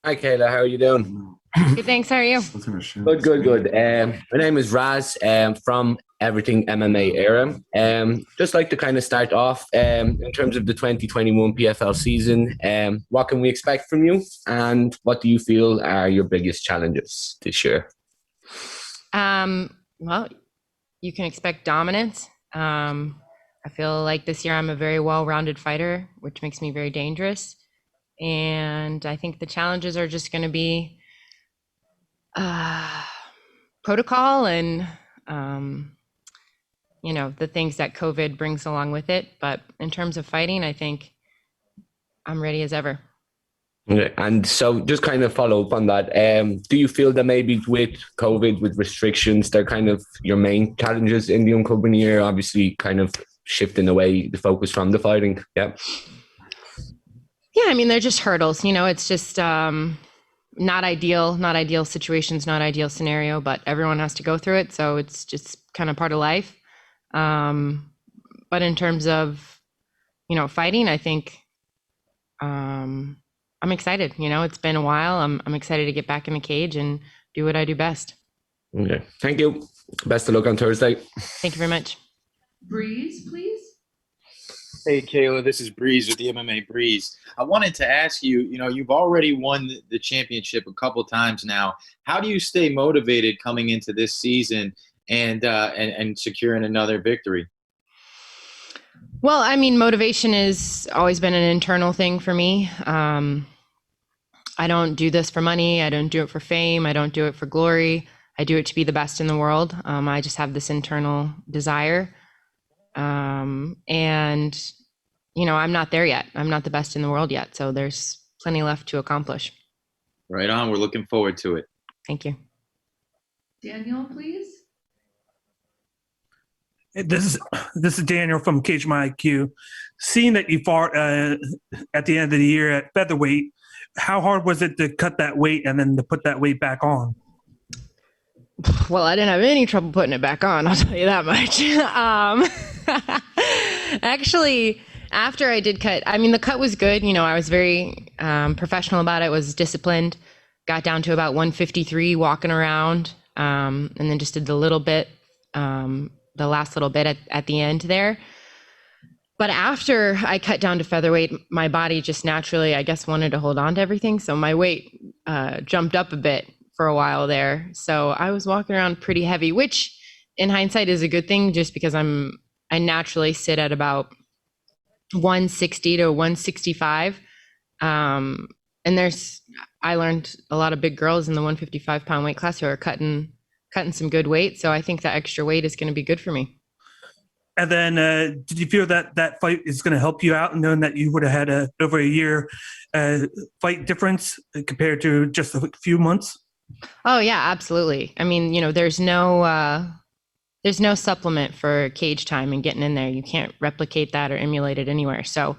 Hi, Kayla. How are you doing? Good, thanks. How are you? Good, good, good. My name is Raz from Everything MMA Era. Just like to kind of start off in terms of the 2021 PFL season. What can we expect from you, and what do you feel are your biggest challenges this year? Well, you can expect dominance. I feel like this year I'm a very well-rounded fighter, which makes me very dangerous. And I think the challenges are just going to be uh, protocol and the things that COVID brings along with it. But in terms of fighting, I think I'm ready as ever. Okay. And so, just kind of follow up on that. Do you feel that maybe with COVID, with restrictions, they're kind of your main challenges in the upcoming year? Obviously, kind of shifting away the focus from the fighting. Yeah. Yeah, I mean, they're just hurdles. It's just not ideal situations, not ideal scenario, but everyone has to go through it. So it's just kind of part of life. Um, but in terms of, fighting, I think I'm excited. It's been a while. I'm excited to get back in the cage and do what I do best. Okay. Thank you. Best of luck on Thursday. Thank you very much. Breeze, please. Hey, Kayla, this is Breeze with the MMA Breeze. I wanted to ask you, you've already won the championship a couple times now. How do you stay motivated coming into this season and securing another victory? Well, I mean, motivation has always been an internal thing for me. I don't do this for money. I don't do it for fame. I don't do it for glory. I do it to be the best in the world. I just have this internal desire. And, I'm not there yet. I'm not the best in the world yet. So there's plenty left to accomplish. Right on. We're looking forward to it. Thank you. Daniel, please. This is Daniel from Cage My IQ. Seeing that you fought at the end of the year at featherweight, how hard was it to cut that weight and then to put that weight back on? Well, I didn't have any trouble putting it back on, I'll tell you that much. Actually, after I did cut, I mean, the cut was good. I was very professional about it, was disciplined, got down to about 153 walking around, and then just did the little bit, the last little bit at the end there. But after I cut down to featherweight, my body just naturally, I guess, wanted to hold on to everything. So my weight jumped up a bit for a while there. So I was walking around pretty heavy, which in hindsight is a good thing, just because I naturally sit at about 160 to 165. And I learned a lot of big girls in the 155-pound weight class who are cutting some good weight. So I think that extra weight is going to be good for me. And then did you feel that fight is going to help you out, knowing that you would have had over a year fight difference compared to just a few months? Oh yeah, absolutely. I mean, there's no supplement for cage time and getting in there. You can't replicate that or emulate it anywhere. So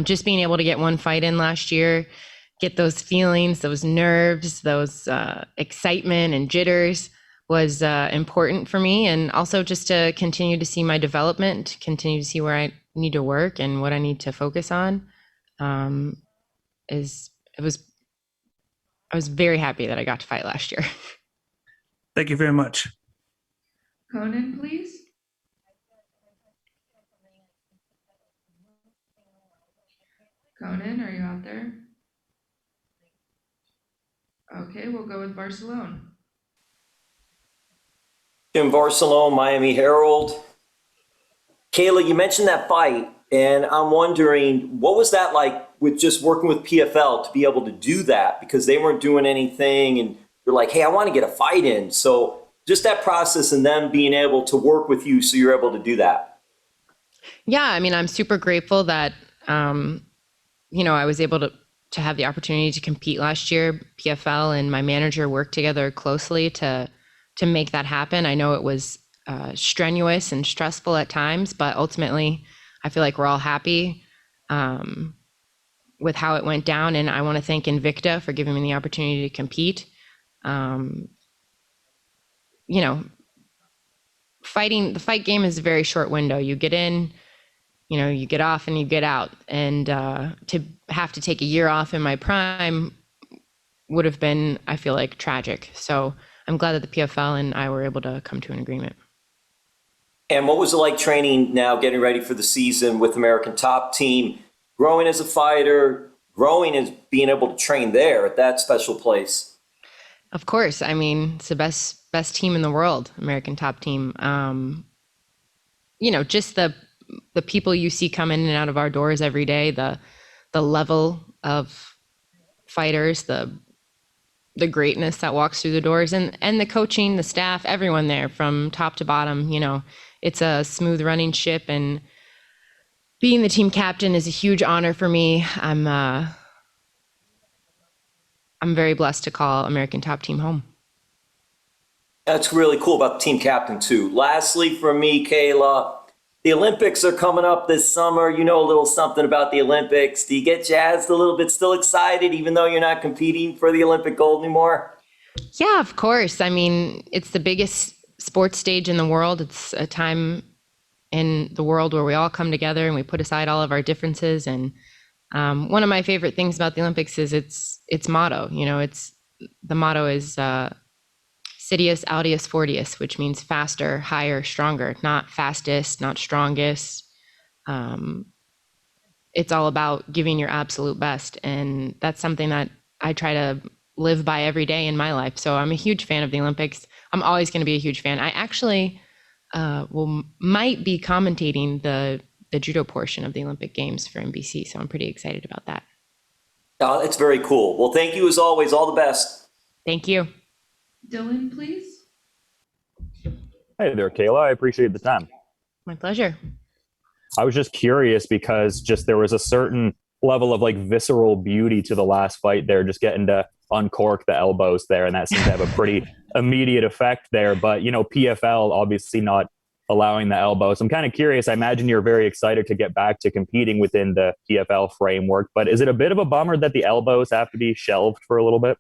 just being able to get one fight in last year, get those feelings, those nerves, those excitement and jitters was important for me. And also just to continue to see my development, continue to see where I need to work and what I need to focus on. I was very happy that I got to fight last year. Thank you very much. Conan, please. Conan, are you out there? Okay, we'll go with Barcelona. Jim Barcelona, Miami Herald. Kayla, you mentioned that fight, and I'm wondering, what was that like with just working with PFL to be able to do that? Because they weren't doing anything, and you're like, hey, I want to get a fight in. So just that process and them being able to work with you so you're able to do that. Yeah, I mean, I'm super grateful that, I was able to have the opportunity to compete last year. PFL and my manager worked together closely to make that happen. I know it was strenuous and stressful at times, but ultimately I feel like we're all happy with how it went down. And I want to thank Invicta for giving me the opportunity to compete. The fight game is a very short window. You get in, you get off and you get out. And to have to take a year off in my prime would have been, I feel like, tragic. So I'm glad that the PFL and I were able to come to an agreement. And what was it like training now, getting ready for the season with American Top Team, growing as a fighter, growing as being able to train there at that special place? Of course. I mean, it's the best team in the world, American Top Team. Just the people you see come in and out of our doors every day, the level of fighters, the greatness that walks through the doors, and the coaching, the staff, everyone there from top to bottom. It's a smooth running ship, and being the team captain is a huge honor for me. I'm very blessed to call American Top Team home. That's really cool about the team captain too. Lastly, for me, Kayla, the Olympics are coming up this summer. You know a little something about the Olympics. Do you get jazzed a little bit, still excited, even though you're not competing for the Olympic gold anymore? Yeah, of course. I mean, it's the biggest sports stage in the world. It's a time in the world where we all come together and we put aside all of our differences. And one of my favorite things about the Olympics is its motto. The motto is Sidious, Audius, Fortius, which means faster, higher, stronger, not fastest, not strongest. It's all about giving your absolute best. And that's something that I try to live by every day in my life. So I'm a huge fan of the Olympics. I'm always going to be a huge fan. I actually might be commentating the judo portion of the Olympic Games for NBC. So I'm pretty excited about that. Oh, that's very cool. Well, thank you as always. All the best. Thank you. Dylan, please. Hey there, Kayla. I appreciate the time. My pleasure. I was just curious because there was a certain level of visceral beauty to the last fight there, just getting to uncork the elbows there. And that seemed to have a pretty immediate effect there. But, PFL obviously not allowing the elbows. I'm kind of curious. I imagine you're very excited to get back to competing within the PFL framework. But is it a bit of a bummer that the elbows have to be shelved for a little bit?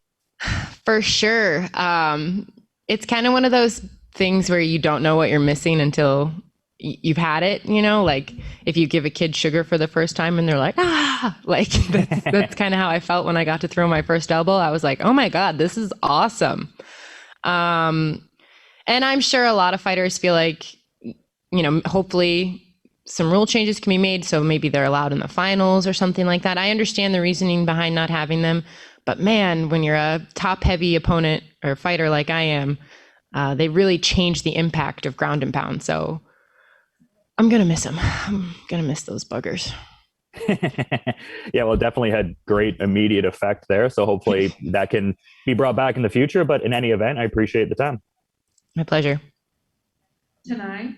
For sure. It's kind of one of those things where you don't know what you're missing until you've had it, like if you give a kid sugar for the first time and they're like, that's kind of how I felt when I got to throw my first elbow. I was like, oh my God, this is awesome. And I'm sure a lot of fighters feel like, hopefully some rule changes can be made. So maybe they're allowed in the finals or something like that. I understand the reasoning behind not having them, but man, when you're a top heavy opponent or fighter like I am, they really change the impact of ground and pound. So I'm going to miss them. I'm going to miss those buggers. Yeah, well, definitely had great immediate effect there. So hopefully that can be brought back in the future. But in any event, I appreciate the time. My pleasure. Tanai.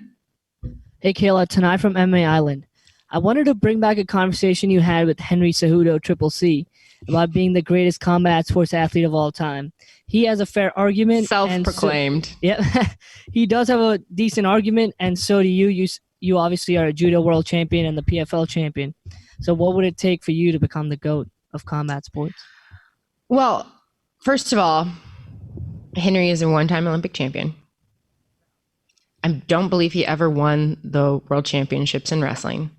Hey, Kayla, Tanai from MMA Island. I wanted to bring back a conversation you had with Henry Cejudo, Triple C, about being the greatest combat sports athlete of all time. He has a fair argument. Self-proclaimed. He does have a decent argument, and so do you. You obviously are a judo world champion and the PFL champion. So what would it take for you to become the GOAT of combat sports? Well, first of all, Henry is a one-time Olympic champion. I don't believe he ever won the world championships in wrestling.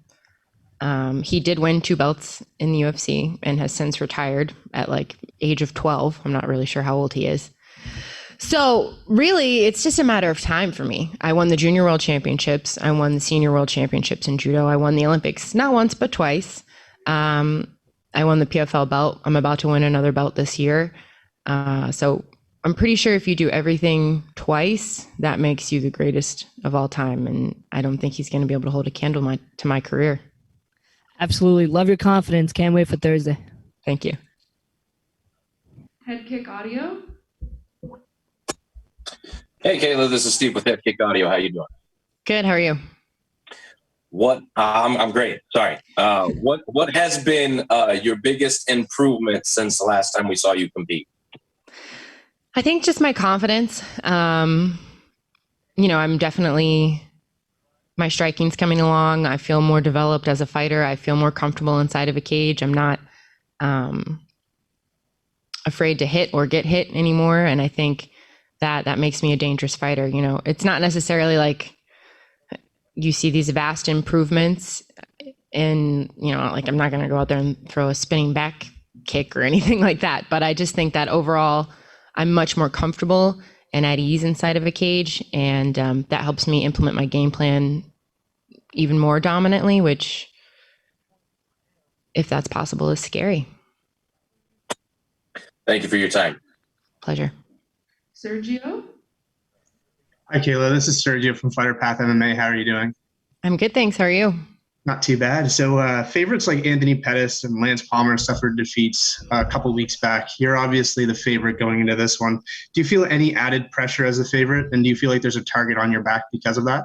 He did win 2 belts in the UFC and has since retired at age of 12. I'm not really sure how old he is. So really, it's just a matter of time for me. I won the junior world championships. I won the senior world championships in judo. I won the Olympics, not once, but twice. I won the PFL belt. I'm about to win another belt this year. So I'm pretty sure if you do everything twice, that makes you the greatest of all time. And I don't think he's going to be able to hold a candle to my career. Absolutely. Love your confidence. Can't wait for Thursday. Thank you. Head Kick Audio. Hey, Kayla, this is Steve with Head Kick Audio. How you doing? Good. How are you? I'm great. Sorry. What has been your biggest improvement since the last time we saw you compete? I think just my confidence. I'm definitely, my striking's coming along. I feel more developed as a fighter. I feel more comfortable inside of a cage. I'm not afraid to hit or get hit anymore. And I think that makes me a dangerous fighter. It's not necessarily like you see these vast improvements and, I'm not going to go out there and throw a spinning back kick or anything like that. But I just think that overall, I'm much more comfortable and at ease inside of a cage. And that helps me implement my game plan even more dominantly, which, if that's possible, is scary. Thank you for your time. Pleasure. Sergio? Hi, Kayla. This is Sergio from Fighter Path MMA. How are you doing? I'm good, thanks. How are you? Not too bad. So favorites like Anthony Pettis and Lance Palmer suffered defeats a couple weeks back. You're obviously the favorite going into this one. Do you feel any added pressure as a favorite? And do you feel like there's a target on your back because of that?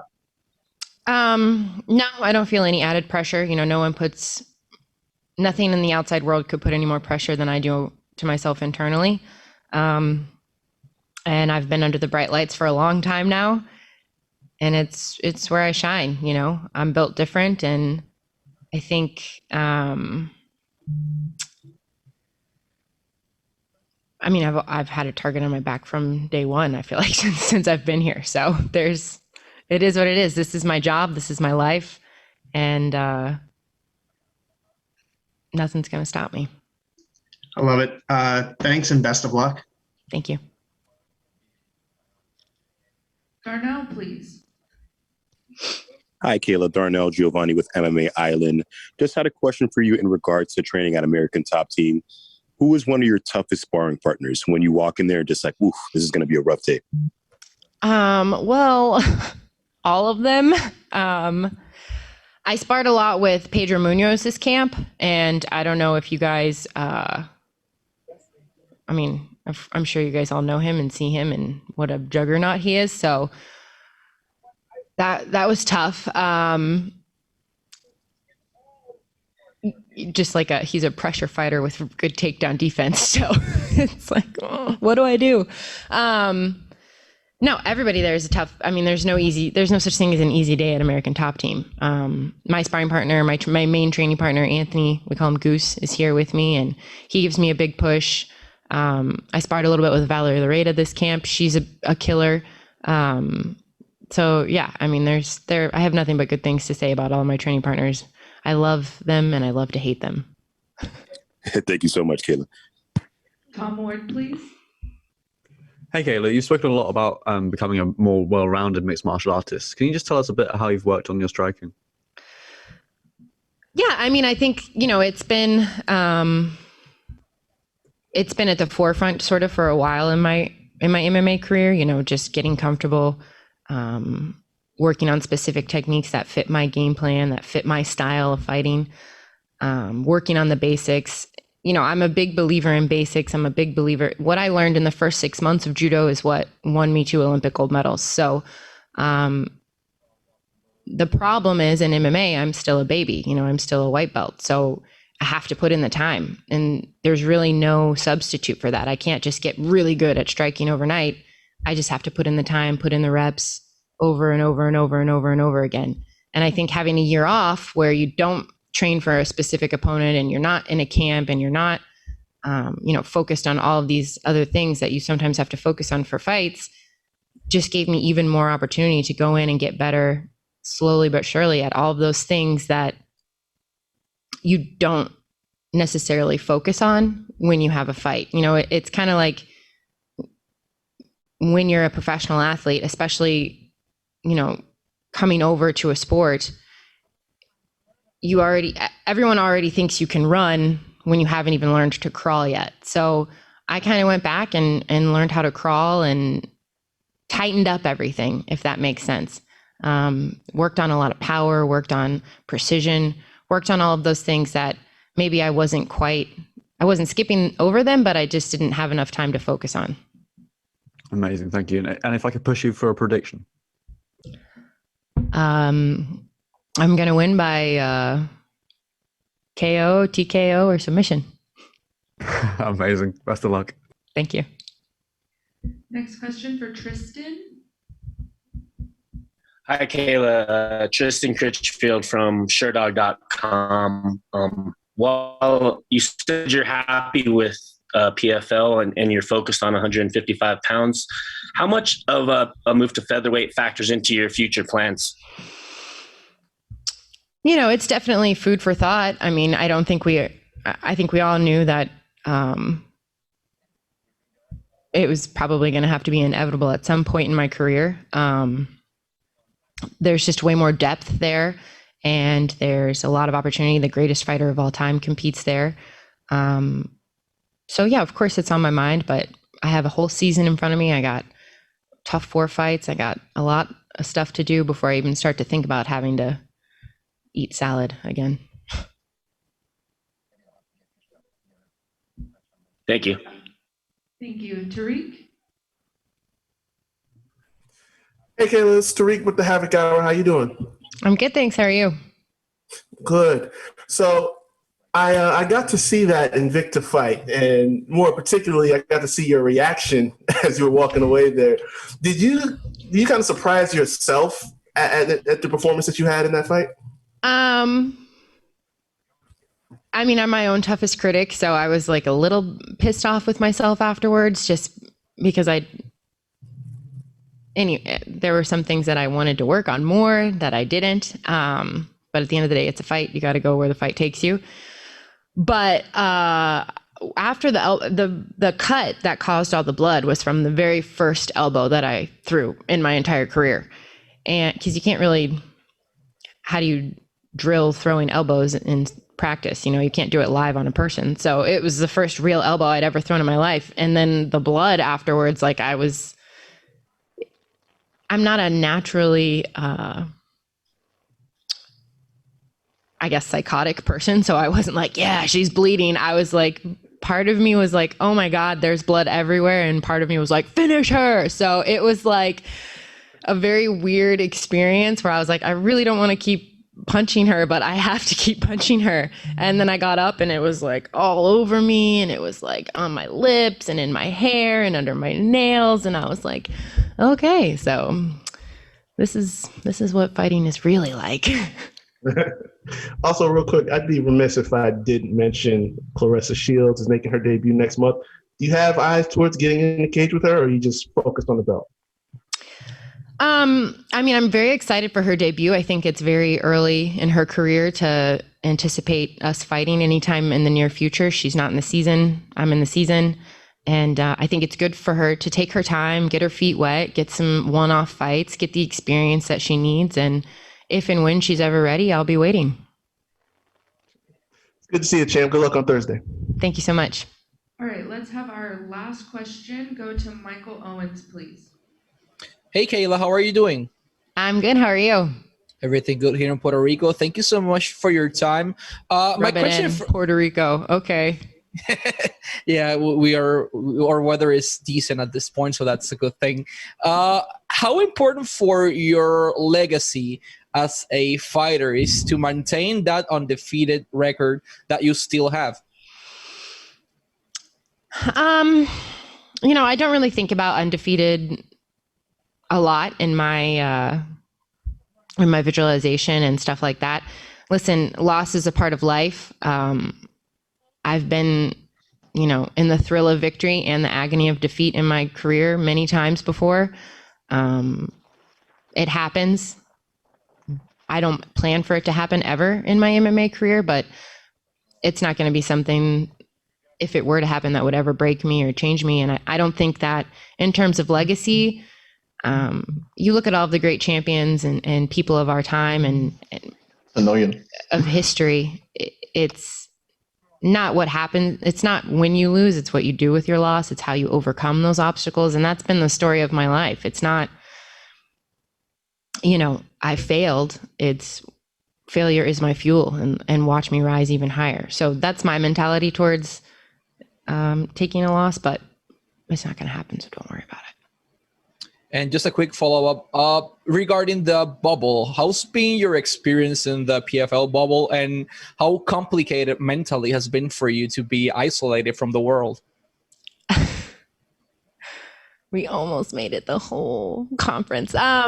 No, I don't feel any added pressure. You know, nothing in the outside world could put any more pressure than I do to myself internally. And I've been under the bright lights for a long time now. And it's where I shine, you know. I'm built different, and I think I mean, I've had a target on my back from day one, I feel like, since I've been here. So it is what it is. This is my job, this is my life, and nothing's gonna stop me. I love it. Thanks and best of luck. Thank you. Darnell, please. Hi, Kayla. Darnell Giovanni with MMA Island. Just had a question for you in regards to training at American Top Team. Who is one of your toughest sparring partners when you walk in there just like, oof, this is going to be a rough day? Well, all of them. I sparred a lot with Pedro Munoz this camp, and I don't know if you guys, I mean, I'm sure you guys all know him and see him and what a juggernaut he is. So that was tough. Just like he's a pressure fighter with good takedown defense. So it's like, oh, what do I do? No, everybody there is a tough. I mean, there's no such thing as an easy day at American Top Team. My sparring partner, my main training partner, Anthony, we call him Goose, is here with me, and he gives me a big push. I sparred a little bit with Valerie Lareda this camp. She's a killer. So yeah, I mean, I have nothing but good things to say about all of my training partners. I love them and I love to hate them. Thank you so much, Kayla. Tom Ward, please. Hey, Kayla, you've spoken a lot about becoming a more well-rounded mixed martial artist. Can you just tell us a bit how you've worked on your striking? Yeah, I mean, I think, you know, it's been at the forefront sort of for a while in my MMA career, you know, just getting comfortable, working on specific techniques that fit my game plan, that fit my style of fighting, working on the basics. You know, I'm a big believer in basics. I'm a big believer. What I learned in the first 6 months of judo is what won me 2 Olympic gold medals. So the problem is in MMA, I'm still a baby, you know, I'm still a white belt. So I have to put in the time, and there's really no substitute for that. I can't just get really good at striking overnight. I just have to put in the time, put in the reps over and over and over and over and over again. And I think having a year off where you don't train for a specific opponent and you're not in a camp and you're not, you know, focused on all of these other things that you sometimes have to focus on for fights, just gave me even more opportunity to go in and get better slowly but surely at all of those things that you don't necessarily focus on when you have a fight. You know, it's kind of like when you're a professional athlete, especially, you know, coming over to a sport, everyone already thinks you can run when you haven't even learned to crawl yet. So I kind of went back and learned how to crawl and tightened up everything, if that makes sense. Worked on a lot of power, worked on precision, worked on all of those things that maybe I wasn't skipping over them, but I just didn't have enough time to focus on. Amazing, thank you. And if I could push you for a prediction? I'm going to win by KO, TKO, or submission. Amazing. Best of luck. Thank you. Next question for Tristan. Hi, Kayla. Tristan Critchfield from SureDog.com. While you said you're happy with PFL and you're focused on 155 pounds, how much of a move to featherweight factors into your future plans? You know, it's definitely food for thought. I mean, I think we all knew that it was probably going to have to be inevitable at some point in my career. There's just way more depth there, and there's a lot of opportunity. The greatest fighter of all time competes there. So yeah, of course it's on my mind, but I have a whole season in front of me. I got tough 4 fights. I got a lot of stuff to do before I even start to think about having to eat salad again. Thank you. Thank you. Tariq? Hey, Kayla, it's Tariq with the Havoc Hour. How you doing? I'm good, thanks. How are you? Good. So I got to see that Invicta fight, and more particularly, I got to see your reaction as you were walking away there. Did you kind of surprise yourself at the performance that you had in that fight? I mean, I'm my own toughest critic, so I was like a little pissed off with myself afterwards, just because there were some things that I wanted to work on more that I didn't. But at the end of the day, it's a fight. You got to go where the fight takes you. But after the cut that caused all the blood was from the very first elbow that I threw in my entire career. And because you can't really, how do you drill throwing elbows in practice? You know, you can't do it live on a person. So it was the first real elbow I'd ever thrown in my life. And then the blood afterwards, like I'm not a naturally, I guess, psychotic person. So I wasn't like, yeah, she's bleeding. I was like, part of me was like, oh my God, there's blood everywhere. And part of me was like, finish her. So it was like a very weird experience where I was like, I really don't want to keep punching her, but I have to keep punching her. And then I got up and it was like all over me, and it was like on my lips and in my hair and under my nails. And I was like, okay, so this is what fighting is really like. Also, real quick, I'd be remiss if I didn't mention Claressa Shields is making her debut next month. Do you have eyes towards getting in the cage with her, or are you just focused on the belt? I mean, I'm very excited for her debut. I think it's very early in her career to anticipate us fighting anytime in the near future. She's not in the season. I'm in the season. And I think it's good for her to take her time, get her feet wet, get some one-off fights, get the experience that she needs. And if and when she's ever ready, I'll be waiting. It's good to see you, champ. Good luck on Thursday. Thank you so much. All right, let's have our last question go to Michael Owens, please. Hey, Kayla, how are you doing? I'm good. How are you? Everything good here in Puerto Rico. Thank you so much for your time. My question for Puerto Rico. Okay. Yeah, our weather is decent at this point, so that's a good thing. How important for your legacy as a fighter is to maintain that undefeated record that you still have? You know, I don't really think about undefeated a lot in my visualization and stuff like that. Listen, loss is a part of life. I've been, you know, in the thrill of victory and the agony of defeat in my career many times before. It happens. I don't plan for it to happen ever in my MMA career, but it's not going to be something, if it were to happen, that would ever break me or change me. And I don't think that in terms of legacy, you look at all of the great champions and people of our time and of history, it's not what happened. It's not when you lose, it's what you do with your loss. It's how you overcome those obstacles. And that's been the story of my life. It's not, you know, I failed. It's failure is my fuel and watch me rise even higher. So that's my mentality towards taking a loss, but it's not going to happen. So don't worry about it. And just a quick follow-up regarding the bubble. How's been your experience in the PFL bubble, and how complicated mentally has been for you to be isolated from the world? We almost made it the whole conference. Yeah,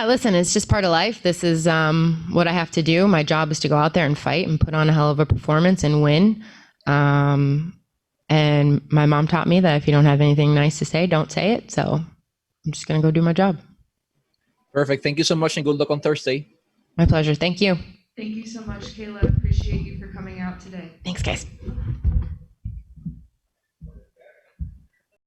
listen, it's just part of life. This is what I have to do. My job is to go out there and fight and put on a hell of a performance and win. And my mom taught me that if you don't have anything nice to say, don't say it. So I'm just going to go do my job. Perfect. Thank you so much, and good luck on Thursday. My pleasure. Thank you. Thank you so much, Kayla. Appreciate you for coming out today. Thanks, guys.